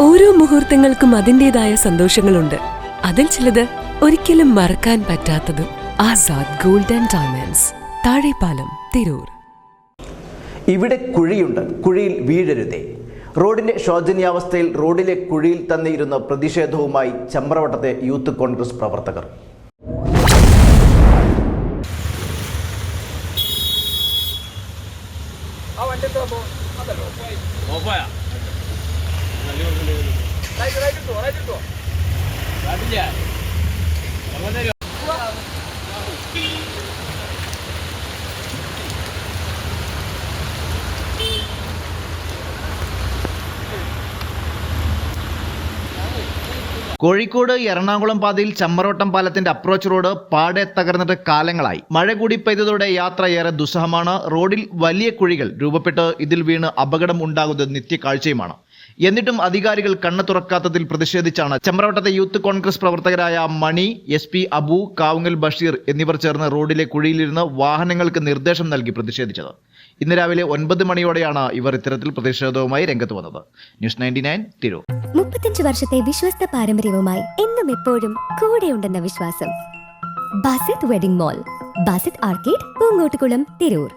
ഓരോ മുഹൂർത്തങ്ങൾക്കും അതിൻ്റെതായ സന്തോഷങ്ങളുണ്ട്. അതിൽ ചിലത് ഒരിക്കലും മറക്കാൻ പറ്റാത്തതും. Azad gold and diamonds, Thazhepalam, Tirur. ഇവിടെ കുഴിയുണ്ട്, കുഴിയിൽ വീഴരുതേ. റോഡിന്റെ ശോചനീയാവസ്ഥയിൽ റോഡിലെ കുഴിയിൽ തന്നെ ഇരുന്ന് പ്രതിഷേധവുമായി ചമ്രവട്ടത്തെ യൂത്ത് കോൺഗ്രസ് പ്രവർത്തകർ. കോഴിക്കോട് എറണാകുളം പാതയിൽ ചമ്രവട്ടം പാലത്തിന്റെ അപ്രോച്ച് റോഡ് പാടെ തകർന്നിട്ട് കാലങ്ങളായി. മഴ കൂടി പെയ്തതോടെ യാത്ര ഏറെ ദുസ്സഹമാണ്. റോഡിൽ വലിയ കുഴികൾ രൂപപ്പെട്ട് ഇതിൽ വീണ് അപകടം ഉണ്ടാകുന്നത് നിത്യകാഴ്ചയുമാണ്. എന്നിട്ടും അധികാരികൾ കണ്ണു തുറക്കാത്തതിൽ പ്രതിഷേധിച്ചാണ് ചമ്രവട്ടത്തെ യൂത്ത് കോൺഗ്രസ് പ്രവർത്തകരായ മണി, SP അബു, കാവുങ്ങൽ ബഷീർ എന്നിവർ ചേർന്ന് റോഡിലെ കുഴിയിലിരുന്ന് വാഹനങ്ങൾക്ക് നിർദ്ദേശം നൽകി പ്രതിഷേധിച്ചത്. ഇന്ന് രാവിലെ 9 മണിയോടെയാണ് ഇവർ ഇത്തരത്തിൽ പ്രതിഷേധവുമായി രംഗത്ത് വന്നത്. ന്യൂസ് 99 തിരൂർ. 35 വർഷത്തെ വിശ്വസ്ത പാരമ്പര്യവുമായി എന്നും എപ്പോഴും കൂടെയുണ്ടെന്ന വിശ്വാസം. Basith wedding mall, Basith arcade, Poongottukulam, Tirur.